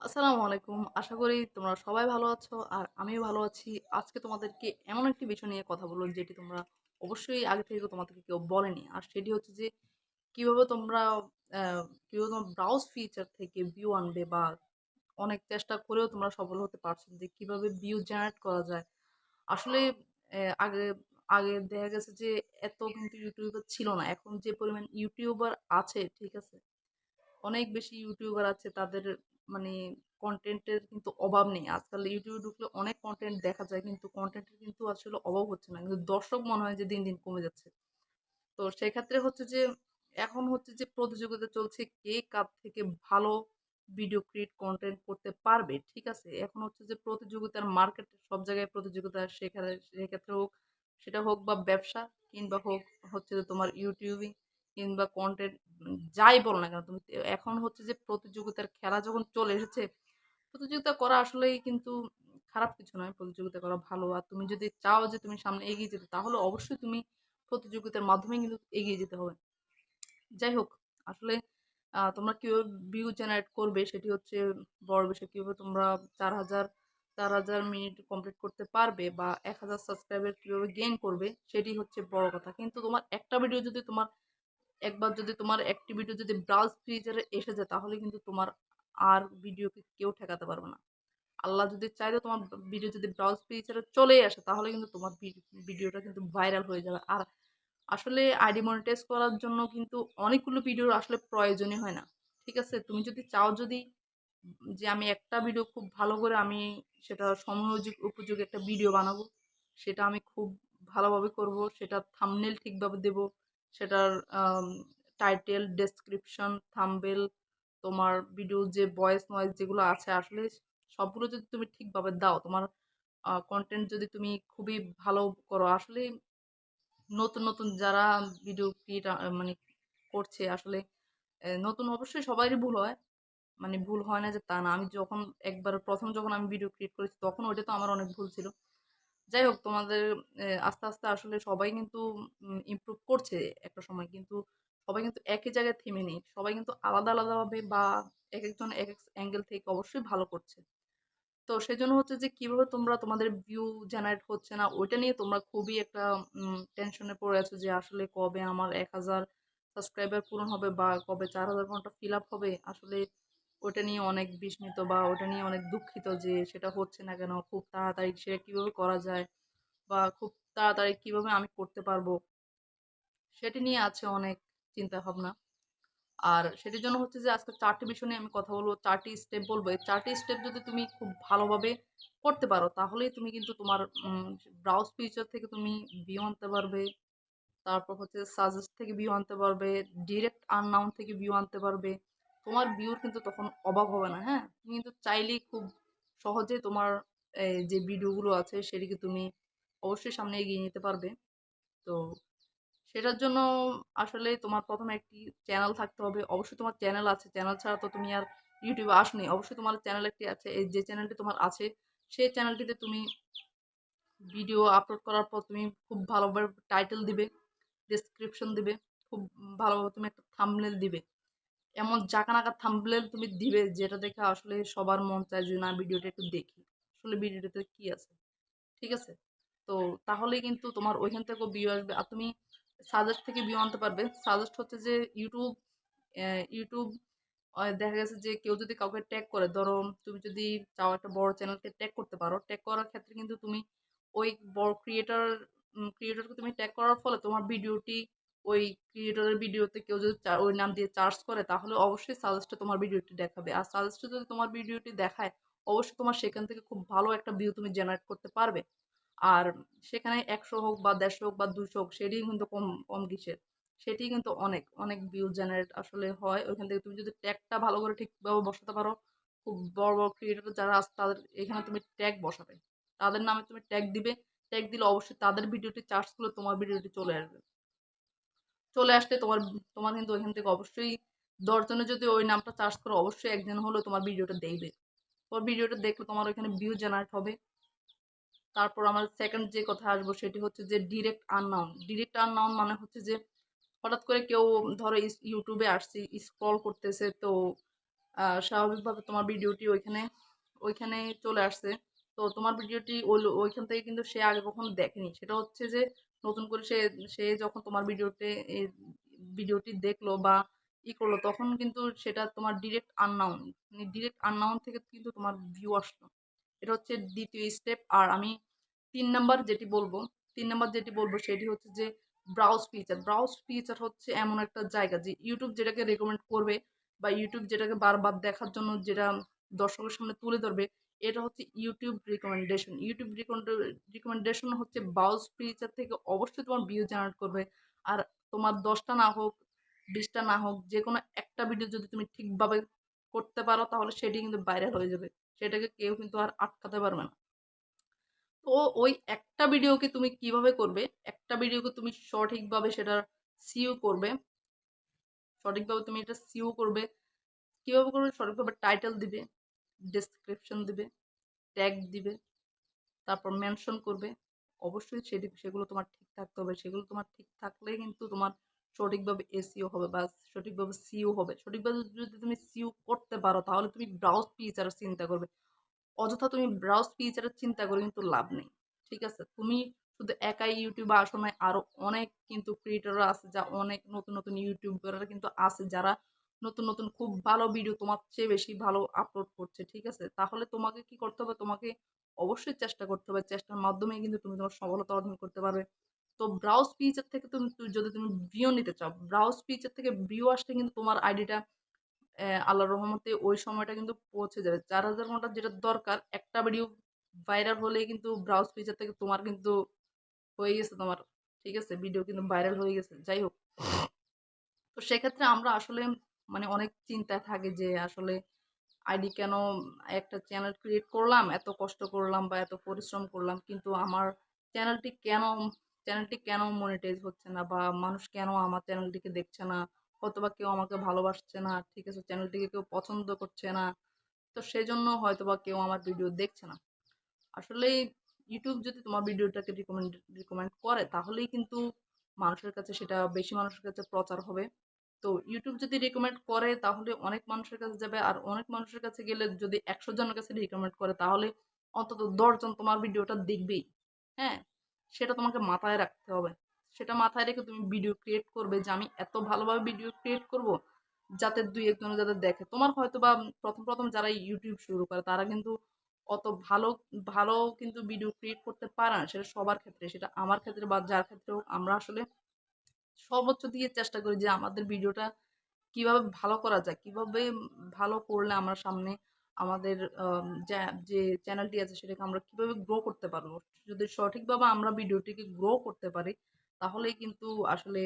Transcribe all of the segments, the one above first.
আসসালামু আলাইকুম। আশা করি তোমরা সবাই ভালো আছো আর আমিও ভালো আছি। আজকে তোমাদেরকে এমন একটি বিষয় নিয়ে কথা বলবো যেটি তোমরা অবশ্যই আগে থেকে তোমাদেরকে কেউ বলেনি। আর সেটি হচ্ছে যে কিভাবে তোমরা আ কিভাবে তোমরা ব্রাউজ ফিচার থেকে ভিউ আনবে বা অনেক চেষ্টা করেও তোমরা সফল হতে পারছো যে কিভাবে ভিউ জেনারেট করা যায়। আসলে আগে আগে দেখা গেছে যে এত কিন্তু ইউটিউবার ছিল না। এখন যে পরিমাণ ইউটিউবার আছে, ঠিক আছে? অনেক বেশি ইউটিউবার আছে তাদের মানে কনটেন্টের কিন্তু অভাব নেই। আজকাল ইউটিউবে ঢুকলে অনেক কনটেন্ট দেখা যায় কিন্তু কনটেন্টের কিন্তু আসলে অভাব হচ্ছে না। কিন্তু দর্শক মনে হয় যে দিন, দিন কমে যাচ্ছে। তো সেক্ষেত্রে হচ্ছে যে এখন হচ্ছে যে প্রতিযোগিতা চলছে কে কার থেকে ভালো ভিডিও ক্রিয়েট কনটেন্ট করতে পারবে। ঠিক আছে? এখন হচ্ছে যে প্রতিযোগিতার মার্কেট সব জায়গায় প্রতিযোগিতা সেক্ষেত্রে হোক সেটা হোক বা ব্যবসা কিংবা হোক হচ্ছে যে তোমার ইউটিউবিং কিংবা কনটেন্ট যাই বলো না কেন তুমি এখন হচ্ছে যে প্রতিযোগিতার খেলা যখন চলে এসেছে, প্রতিযোগিতা করা আসলেই কিন্তু খারাপ কিছু নয়। প্রতিযোগিতা করা ভালো। আর তুমি যদি চাও যে তুমি সামনে এগিয়ে যেতে তাহলে অবশ্যই তুমি প্রতিযোগিতার মাধ্যমে কিন্তু এগিয়ে যেতে হবে। যাই হোক, আসলে তোমরা কিভাবে ভিউ জেনারেট করবে সেটি হচ্ছে বড় বিষয়। কিভাবে তোমরা ৪,০০০ মিনিট কমপ্লিট করতে পারবে বা ১,০০০ সাবস্ক্রাইবার কিভাবে গেইন করবে সেটি হচ্ছে বড় কথা। কিন্তু তোমার একটা ভিডিও যদি তোমার একবার যদি তোমার একটি ভিডিও যদি ব্রাউজ ফিচারে এসে যায় তাহলে কিন্তু তোমার আর ভিডিওকে কেউ ঠেকাতে পারবে না। আল্লাহ যদি চায় তো তোমার ভিডিও যদি ব্রাউজ ফিচারে চলেই আসে তাহলে কিন্তু তোমার ভিডিওটা কিন্তু ভাইরাল হয়ে যাবে। আর আসলে আইডি মনিটাইজ করার জন্য কিন্তু অনেকগুলো ভিডিওর আসলে প্রয়োজনই হয় না। ঠিক আছে? তুমি যদি চাও যদি যে আমি একটা ভিডিও খুব ভালো করে আমি সেটা উপযোগী একটা ভিডিও বানাবো। সেটা আমি খুব ভালোভাবে করব। সেটার থাম্বনেইল ঠিকভাবে দেব। সেটার আম টাইটেল, ডেসক্রিপশন, থাম্বনেইল, তোমার ভিডিওর যে ভয়েস নয়েজ যেগুলো আছে আসলে সবগুলো যদি তুমি ঠিকভাবে দাও, তোমার কনটেন্ট যদি তুমি খুবই ভালো করো, আসলেই নতুন, নতুন যারা ভিডিও ক্রিয়েট মানে করছে আসলে নতুন অবশ্যই সবারই ভুল হয়। মানে ভুল হয় না যে তা না। আমি যখন একবার ১ম যখন আমি ভিডিও ক্রিয়েট করেছি তখন ওইটা তো আমার অনেক ভুল ছিল। যাই হোক তোমাদের আস্তে, আস্তে আসলে সবাই কিন্তু ইমপ্রুভ করছে একটা সময়। কিন্তু সবাই কিন্তু একই জায়গায় থেমে নেই। সবাই কিন্তু আলাদা, আলাদাভাবে বা একেকজন একেক অ্যাঙ্গেল থেকে অবশ্যই ভালো করছে। তো সেজন্য হচ্ছে যে কিভাবে তোমরা তোমাদের ভিউ জেনারেট হচ্ছে না ওইটা নিয়ে তোমরা খুবই একটা টেনশনে পড়ে আছো যে আসলে কবে আমার ১,০০০ সাবস্ক্রাইবার পূরণ হবে বা কবে ৪,০০০ ঘন্টা ফিল আপ হবে। আসলে ওটা নিয়ে অনেক বিস্মিত বা ওটা নিয়ে অনেক দুঃখিত যে সেটা হচ্ছে না কেন? খুব তাড়াতাড়ি সেটা কিভাবে করা যায়? বা খুব তাড়াতাড়ি কিভাবে আমি করতে পারবো? সেটি নিয়ে আছে অনেক চিন্তাভাবনা। আর সেটির জন্য হচ্ছে যে আজকে ৪ টি বিষয় নিয়ে আমি কথা বলব, ৪ টি স্টেপ বলব। এই ৪ টি স্টেপ যদি তুমি খুব ভালোভাবে করতে পারো, তাহলেই তুমি কিন্তু তোমার ব্রাউজ ফিচার থেকে তুমি ভিউ আনতে পারবে। তারপর হচ্ছে সাজেস্ট থেকে ভিউ আনতে পারবে, ডিরেক্ট আননাউন থেকে ভিউ আনতে পারবে। তোমার ভিউর কিন্তু তখন অভাব হবে না, হ্যাঁ? তুমি কিন্তু চাইলেই খুব সহজে তোমার যে ভিডিওগুলো আছে সেটিকে তুমি অবশ্যই সামনে এগিয়ে নিতে পারবে। তো সেটার জন্য আসলে তোমার ১ম এ একটি চ্যানেল থাকতে হবে। অবশ্যই তোমার চ্যানেল আছে। চ্যানেল ছাড়া তো তুমি আর YouTube এ আসোনি। অবশ্যই তোমার চ্যানেল একটি আছে। এই যে চ্যানেলটি তোমার আছে, সেই চ্যানেলটিতে তুমি ভিডিও আপলোড করার পর তুমি খুব ভালোভাবে টাইটেল দিবে, ডেসক্রিপশন দিবে। খুব ভালোভাবে তুমি একটা থাম্বনেইল দিবে। এমন জাঁকানাকা থাম্বনেইল তুমি দিবে যেটা দেখে আসলে সবার মন চায় যে না ভিডিওটা একটু দেখি। আসলে ভিডিওটাতে কি আছে? ঠিক আছে? তো তাহলেই কিন্তু তোমার ওইখান থেকেও ভিউ আসবে। আর তুমি সাজেস্ট থেকে ভিউ আনতে পারবে। সাজেস্ট হচ্ছে যে ইউটিউব দেখা গেছে যে কেউ যদি কাউকে ট্যাগ করে, ধরো তুমি যদি চাও একটা বড় চ্যানেলকে ট্যাগ করতে পারো। ট্যাগ করার ক্ষেত্রে কিন্তু তুমি ওই বড় ক্রিয়েটরকে তুমি ট্যাগ করার ফলে তোমার ভিডিওটি ওই ক্রিয়েটরের ভিডিওতে কেউ যদি ওই নাম দিয়ে সার্চ করে তাহলে অবশ্যই সাজেস্টে তোমার ভিডিওটি দেখাবে। আর সাজেস্টে যদি তোমার ভিডিওটি দেখায় অবশ্যই তোমার সেখান থেকে খুব ভালো একটা ভিউ তুমি জেনারেট করতে পারবে। আর সেখানে ১০০ হোক বা ১৫০ হোক বা ২০০ হোক সেটিই কিন্তু কম কম কিসের। সেটিই কিন্তু অনেক, অনেক ভিউ জেনারেট আসলে হয়। ওইখান থেকে তুমি যদি ট্যাগটা ভালো করে ঠিকভাবে বসাতে পারো, খুব বড়, বড় ক্রিয়েটর যারা আছে তাদের এখানে তুমি ট্যাগ বসাবে। তাদের নামে তুমি ট্যাগ দিবে। ট্যাগ দিলে অবশ্যই তাদের ভিডিওটি সার্চ করলে তোমার ভিডিওটি চলে আসবে। চলে আসলে তোমার তোমার কিন্তু ওইখান থেকে অবশ্যই ১০ জনে যদি ওই নামটা সার্চ করো অবশ্যই একজন হলেও তোমার ভিডিওটা দেখবে। তোমার ভিডিওটা দেখলে তোমার ওইখানে ভিউ জেনারেট হবে। তারপর আমার সেকেন্ড যে কথায় আসবো সেটি হচ্ছে যে ডিরেক্ট আননাউন। ডিরেক্ট আননাউন মানে হচ্ছে যে হঠাৎ করে কেউ ধরো ইউটিউবে আসছি, স্ক্রল করতেছে তো স্বাভাবিকভাবে তোমার ভিডিওটি ওইখানে ওইখানে চলে আসছে। তো তোমার ভিডিওটি ওইখান থেকে কিন্তু সে আগে কখনো দেখেনি। সেটা হচ্ছে যে নতুন করে সে সে যখন তোমার ভিডিওটি দেখলো বা করলো, তখন কিন্তু সেটা তোমার ডিরেক্ট আননাউন, মানে ডিরেক্ট আননাউন থেকে কিন্তু তোমার ভিউ আসলো। এটা হচ্ছে দ্বিতীয় স্টেপ। আর আমি ৩ নাম্বার যেটি বলব, ৩ নাম্বার যেটি বলব সেটি হচ্ছে যে ব্রাউজ ফিচার। ব্রাউজ ফিচার হচ্ছে এমন একটা জায়গা যে YouTube যেটাকে রেকমেন্ড করবে বা YouTube যেটাকে বারবার দেখার জন্য যেটা দর্শকের সামনে তুলে ধরবে, এটা হচ্ছে YouTube রিকমেন্ডেশন। YouTube রিকমেন্ডেশন হচ্ছে ব্রাউজ ফিচার থেকে অবশ্যই তোমার ভিউ জেনারেট করবে। আর তোমার ১০ টা না হোক, ২০ টা না হোক, যেকোনো একটা ভিডিও যদি তুমি ঠিকভাবে করতে পারো তাহলে সেটি কিন্তু ভাইরাল হয়ে যাবে। সেটাকে কেউ কিন্তু আর আটকাতে পারবে না। তো ওই একটা ভিডিওকে তুমি কিভাবে করবে? একটা ভিডিওকে তুমি সঠিকভাবে সেটার সিইও করবে। সঠিকভাবে তুমি এটা সিইও করবে। কিভাবে করবে? সঠিকভাবে টাইটেল দিবে, ডেসক্রিপশন দিবে, ট্যাগ দিবে, তারপর মেনশন করবে। অবশ্যই সেগুলো তোমার ঠিক থাকতে হবে। সেগুলো তোমার ঠিক থাকলেই কিন্তু তোমার সঠিকভাবে এসইও হবে বা সঠিকভাবে সিইও হবে। সঠিকভাবে যদি তুমি সিইও করতে পারো তাহলে তুমি ব্রাউজ ফিচার চিন্তা করবে। অযথা তুমি ব্রাউজ ফিচারের চিন্তা করে কিন্তু লাভ নেই। ঠিক আছে? তুমি শুধু একাই ইউটিউবে আসো নাই, আরো অনেক কিন্তু ক্রিয়েটররা আছে, যা অনেক নতুন, নতুন ইউটিউবাররা কিন্তু আছে যারা নতুন, নতুন খুব ভালো ভিডিও তোমার চেয়ে বেশি ভালো আপলোড করছে। ঠিক আছে? তাহলে তোমাকে কি করতে হবে? তোমাকে অবশ্যই চেষ্টা করতে হবে। চেষ্টার মাধ্যমেই কিন্তু তুমি তোমার সফলতা অর্জন করতে পারবে। তো ব্রাউজ ফিচার থেকে যদি তুমি ভিউ নিতে চাও, ব্রাউজ ফিচার থেকে ভিউ আসলে কিন্তু তোমার আইডিটা আল্লাহর রহমতে ওই সময়টা কিন্তু পৌঁছে যাবে। ৪,০০০ ঘন্টা যেটা দরকার, একটা ভিডিও ভাইরাল হলেই কিন্তু ব্রাউজ ফিচার থেকে তোমার কিন্তু হয়ে গেছে তোমার। ঠিক আছে? ভিডিও কিন্তু ভাইরাল হয়ে গেছে। যাই হোক। তো সেক্ষেত্রে আমরা আসলে মানে অনেক চিন্তায় থাকি যে আসলে আইডি কেন, একটা চ্যানেল ক্রিয়েট করলাম, এত কষ্ট করলাম বা এত পরিশ্রম করলাম, কিন্তু আমার চ্যানেলটি কেন চ্যানেলটি কেন মনিটাইজ হচ্ছে না বা মানুষ কেন আমার চ্যানেলটিকে দেখছে না, হয়তোবা কেউ আমাকে ভালোবাসছে না, ঠিক আছে, চ্যানেলটিকে কেউ পছন্দ করছে না। তো সেজন্য হয়তোবা কেউ আমার ভিডিও দেখছে না। আসলে ইউটিউব যদি তোমার ভিডিওটাকে রিকমেন্ড করে তাহলেই কিন্তু মানুষের কাছে সেটা বেশি মানুষের কাছে প্রচার হবে। তো ইউটিউব যদি রিকমেন্ড করে তাহলে অনেক মানুষের কাছে যাবে, আর অনেক মানুষের কাছে গেলে যদি ১০০ জনের কাছে রিকমেন্ড করে তাহলে অন্তত ১০ জন তোমার ভিডিওটা দেখবেই। হ্যাঁ? সেটা তোমাকে মাথায় রাখতে হবে। সেটা মাথায় রেখে তুমি ভিডিও ক্রিয়েট করবে যে আমি এত ভালোভাবে ভিডিও ক্রিয়েট করব যাতে ২-১ জনে যাতে দেখে। তোমার হয়তোবা ১ম যারা ইউটিউব শুরু করে তারা কিন্তু অত ভালো ভালো কিন্তু ভিডিও ক্রিয়েট করতে পারে না। সেটা সবার ক্ষেত্রে। সেটা আমার ক্ষেত্রে বা যার ক্ষেত্রে হোক, আমরা আসলে সর্বোচ্চ দিয়ে চেষ্টা করি যে আমাদের ভিডিওটা কিভাবে ভালো করা যায়, কিভাবে ভালো করলে আমরা সামনে আমাদের যে চ্যানেলটি আছে সেটাকে আমরা কিভাবে গ্রো করতে পারবো। যদি সঠিকভাবে আমরা ভিডিওটিকে গ্রো করতে পারি তাহলেই কিন্তু আসলে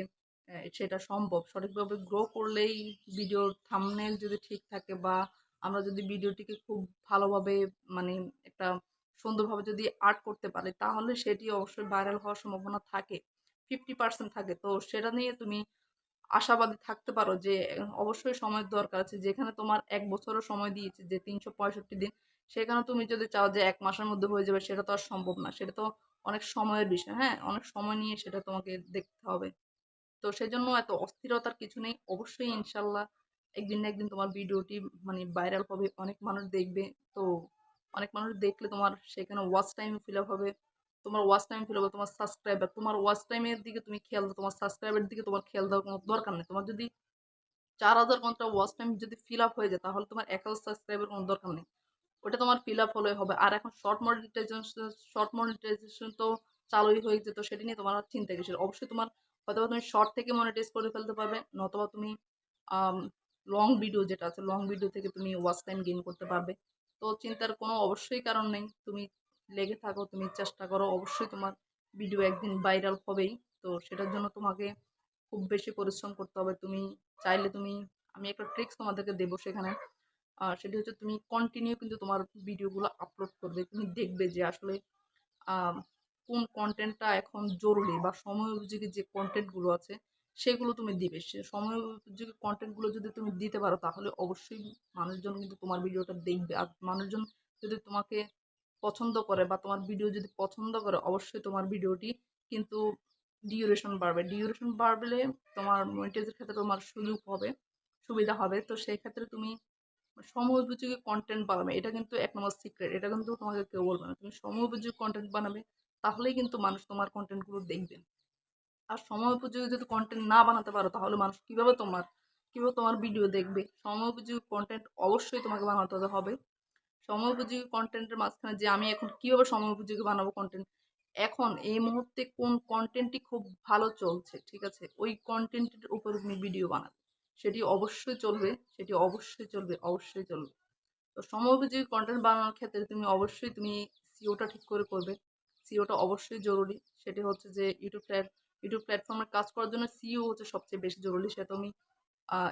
সেটা সম্ভব। সঠিকভাবে গ্রো করলেই ভিডিওর থাম্বনেইল যদি ঠিক থাকে বা আমরা যদি ভিডিওটিকে খুব ভালোভাবে মানে একটা সুন্দরভাবে যদি আর্ট করতে পারি তাহলে সেটি অবশ্যই ভাইরাল হওয়ার সম্ভাবনা থাকে। 50% থাকে। তো সেটা নিয়ে তুমি আশাবাদী থাকতে পারো যে অবশ্যই সময়ের দরকার আছে। যেখানে তোমার ১ বছরও সময় দিয়েছে যে ৩৬৫ দিন, সেখানে তুমি যদি চাও যে ১ মাসের মধ্যে হয়ে যাবে সেটা তো আর সম্ভব না। সেটা তো অনেক সময়ের বিষয়, হ্যাঁ? অনেক সময় নিয়ে সেটা তোমাকে দেখতে হবে। তো সেজন্য এত অস্থিরতার কিছু নেই। অবশ্যই ইনশাআল্লাহ একদিন না একদিন তোমার ভিডিওটি মানে ভাইরাল হবে। অনেক মানুষ দেখবে। তো অনেক মানুষ দেখলে তোমার সেখানে ওয়াচ টাইম ফিল আপ হবে। তোমার ওয়াচ টাইম ফিল হবে, তোমার সাবস্ক্রাইবার। তোমার ওয়াচ টাইমের দিকে তুমি খেয়াল দাও। তোমার সাবস্ক্রাইবার দিকে তোমার খেয়াল দেওয়ার কোনো দরকার নেই। তোমার যদি ৪,০০০ ঘন্টা ওয়াচ টাইম যদি ফিল আপ হয়ে যায় তাহলে তোমার ১,০০০ সাবস্ক্রাইবার কোনো দরকার নেই। ওটা তোমার ফিল আপ হলেই হবে। আর এখন শর্ট মনিটাইজেশন তো চালুই হয়ে যেত, সেটা নিয়ে তোমার আর চিন্তা কিসের? অবশ্যই তোমার হয়তোবা তুমি শর্ট থেকে মনিটাইজ করে ফেলতে পারবে, নতুবা তুমি আম লং ভিডিও যেটা আছে, লং ভিডিও থেকে তুমি ওয়াচ টাইম গেইন করতে পারবে। তো চিন্তার কোনো অবশ্যই কারণ নেই। তুমি লেগে থাকো, তুমি চেষ্টা করো। অবশ্যই তোমার ভিডিও একদিন ভাইরাল হবেই। তো সেটার জন্য তোমাকে খুব বেশি পরিশ্রম করতে হবে। তুমি চাইলে আমি একটা ট্রিক্স তোমাদেরকে দেবো সেখানে। সেটি হচ্ছে তুমি কন্টিনিউ কিন্তু তোমার ভিডিওগুলো আপলোড করবে। তুমি দেখবে যে আসলে আম কোন কনটেন্টটা এখন জরুরি বা সময় উপযোগী যে কনটেন্টগুলো আছে সেগুলো তুমি দিবে। সে সময় উপযোগী কনটেন্টগুলো যদি তুমি দিতে পারো তাহলে অবশ্যই মানুষজন কিন্তু তোমার ভিডিওটা দেখবে। আর মানুষজন যদি তোমাকে পছন্দ করে বা তোমার ভিডিও যদি পছন্দ করে অবশ্যই তোমার ভিডিওটি কিন্তু ডিউরেশন বাড়বে। ডিউরেশন বাড়লে তোমার মনিটাইজের ক্ষেত্রে তোমার সুবিধা হবে। তো সেই ক্ষেত্রে তুমি সময় উপযোগী কন্টেন্ট বানাবে, এটা কিন্তু এক নম্বর সিক্রেট। এটা কিন্তু তোমাকে কেউ বলবে না। তুমি সময় উপযোগী কন্টেন্ট বানাবে, তাহলেই কিন্তু মানুষ তোমার কন্টেন্টগুলো দেখবে। আর সময় উপযোগী যদি কন্টেন্ট না বানাতে পারো, তাহলে মানুষ কিভাবে তোমার ভিডিও দেখবে? সময় উপযোগী কন্টেন্ট অবশ্যই তোমাকে বানাতে হবে। সময় উপযোগী কন্টেন্টের মাঝখানে যে আমি এখন কিভাবে সময় উপযোগী বানাবো কন্টেন্ট, এখন এই মুহূর্তে কোন কন্টেন্টটি খুব ভালো চলছে, ঠিক আছে, ওই কন্টেন্টের উপরে তুমি ভিডিও বানাবে, সেটি অবশ্যই চলবে, সেটি অবশ্যই চলবে, অবশ্যই চলবে। তো সময় উপযোগী কন্টেন্ট বানানোর ক্ষেত্রে তুমি সিওটা ঠিক করে করবে। সিওটা অবশ্যই জরুরি। সেটি হচ্ছে যে ইউটিউব প্ল্যাটফর্মে কাজ করার জন্য সিইও হচ্ছে সবচেয়ে বেশি জরুরি। সেটা তুমি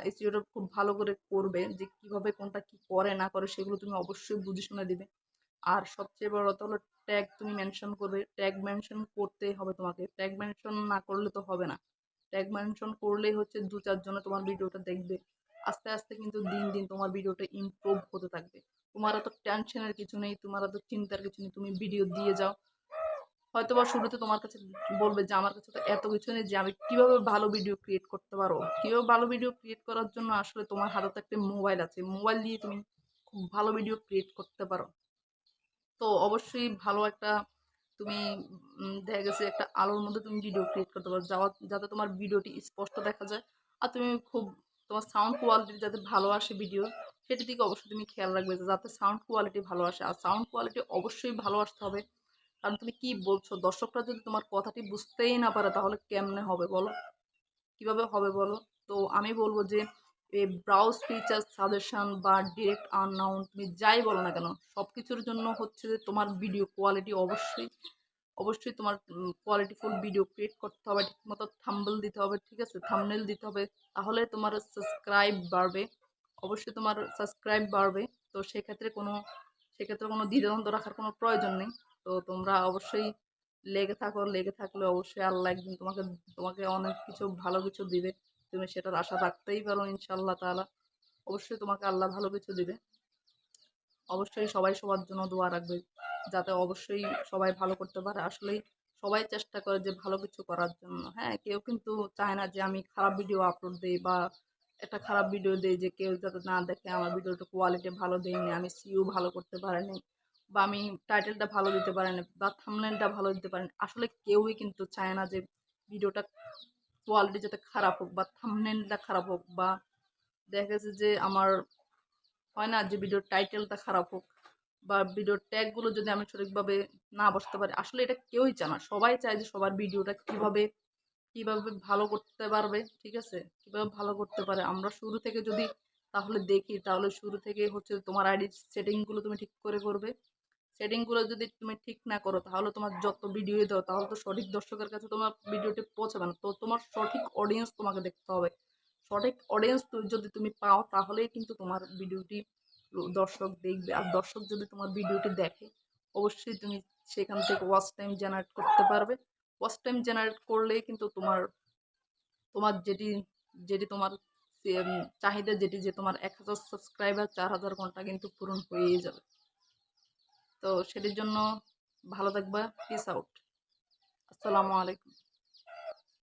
এসইওটা খুব ভালো করে করবে, যে কিভাবে কোনটা কি করে না করে সেগুলো তুমি অবশ্যই বুঝে শুনে দিবে। আর সবচেয়ে বড় কথা হলো ট্যাগ তুমি মেনশন করবে। ট্যাগ মেনশন করতেই হবে তোমাকে। ট্যাগ মেনশন না করলে তো হবে না। ট্যাগ মেনশন করলেই হচ্ছে ২-৪ জনে তোমার ভিডিওটা দেখবে। আস্তে, আস্তে কিন্তু দিন, দিন তোমার ভিডিওটা ইমপ্রুভ হতে থাকবে। তোমার এত টেনশনের কিছু নেই, তোমার এত চিন্তার কিছু নেই। তুমি ভিডিও দিয়ে যাও। হয়তোবা শুরুতে তোমার কাছে বলবে যে আমার কাছে তো এত কিছু নেই যে আমি কিভাবে ভালো ভিডিও ক্রিয়েট করতে পারবো। কিভাবে ভালো ভিডিও ক্রিয়েট করার জন্য আসলে তোমার হাতে তো একটা মোবাইল আছে। মোবাইল দিয়ে তুমি খুব ভালো ভিডিও ক্রিয়েট করতে পারো। তো অবশ্যই ভালো একটা তুমি দেখা গেছে একটা আলোর মধ্যে তুমি ভিডিও ক্রিয়েট করতে পারো, যাতে তোমার ভিডিওটি স্পষ্ট দেখা যায়। আর তুমি খুব তোমার সাউন্ড কোয়ালিটি যাতে ভালো আসে ভিডিও, সেটির দিকে অবশ্যই তুমি খেয়াল রাখবে যে যাতে সাউন্ড কোয়ালিটি ভালো আসে। আর সাউন্ড কোয়ালিটি অবশ্যই ভালো আসতে হবে। কারণ তুমি কি বলছো, দর্শকরা যদি তোমার কথাটি বুঝতেই না পারে, তাহলে কেমনে হবে বলো? কিভাবে হবে বলো? তো আমি বলব যে এই ব্রাউজ ফিচার সাজেশন বা ডিরেক্ট আননাউন তুমি যাই বলো না কেন, সবকিছুর জন্য হচ্ছে যে তোমার ভিডিও কোয়ালিটি অবশ্যই তোমার কোয়ালিটিফুল ভিডিও ক্রিয়েট করতে হবে, ঠিকমতো থাম্বনেল দিতে হবে, ঠিক আছে, থাম্বনেল দিতে হবে, তাহলে তোমার সাবস্ক্রাইব বাড়বে। অবশ্যই তোমার সাবস্ক্রাইব বাড়বে। তো সেক্ষেত্রে কোনো দ্বিধাদ্বন্দ্ব রাখার কোনো প্রয়োজন নেই। তো তোমরা অবশ্যই লেগে থাকো, লেগে থাকলে অবশ্যই আল্লাহ একদিন তোমাকে তোমাকে অনেক কিছু ভালো কিছু দিবে। তুমি সেটার আশা রাখতেই পারো ইনশাআল্লাহ তাআলা। অবশ্যই তোমাকে আল্লাহ ভালো কিছু দিবে। অবশ্যই সবাই সবার জন্য দোয়া রাখবে, যাতে অবশ্যই সবাই ভালো করতে পারে। আসলেই সবাই চেষ্টা করে যে ভালো কিছু করার জন্য। হ্যাঁ, কেউ কিন্তু চায় না যে আমি খারাপ ভিডিও আপলোড দেই বা একটা খারাপ ভিডিও দেই যে কেউ যাতে না দেখে, আমার ভিডিওটা কোয়ালিটি ভালো দেইনি, আমি সিইও ভালো করতে পারিনি, বা আমি টাইটেলটা ভালো দিতে পারিনি, বা থাম্বনেলটা ভালো দিতে পারিনি। আসলে কেউই কিন্তু চায় না যে ভিডিওটা কোয়ালিটি যাতে খারাপ হোক বা থাম্বনেলটা খারাপ হোক, বা দেখা গেছে যে আমার হয় না যে ভিডিওর টাইটেলটা খারাপ হোক, বা ভিডিওর ট্যাগগুলো যদি আমি সঠিকভাবে না বসাতে পারি। আসলে এটা কেউই চায় না। সবাই চায় যে সবার ভিডিওটা কিভাবে ভালো করতে পারবে, ঠিক আছে? কিভাবে ভালো করতে পারে। আমরা শুরু থেকে যদি তাহলে দেখি, তাহলে শুরু থেকে হচ্ছে তোমার আইডির সেটিংগুলো তুমি ঠিক করে করবে। সেটিংগুলো যদি তুমি ঠিক না করো, তাহলে তোমার যত ভিডিও দাও, তাহলে তো সঠিক দর্শকের কাছে তোমার ভিডিওটি পৌঁছাবে না। তো তোমার সঠিক অডিয়েন্স তোমাকে দেখতে হবে। সঠিক অডিয়েন্স যদি তুমি পাও, তাহলেই কিন্তু তোমার ভিডিওটি দর্শক দেখবে। আর দর্শক যদি তোমার ভিডিওটি দেখে, অবশ্যই তুমি সেখান থেকে ওয়াচ টাইম জেনারেট করতে পারবে। ওয়াচ টাইম জেনারেট করলেই কিন্তু তোমার তোমার যেটি যেটি তোমার চাহিদা, যেটি যে তোমার ১,০০০ সাবস্ক্রাইবার ৪,০০০ ঘন্টা কিন্তু পূরণ হয়েই যাবে। তো সেটির জন্য ভালো থাকবা। Piece out. আসসালামু আলাইকুম।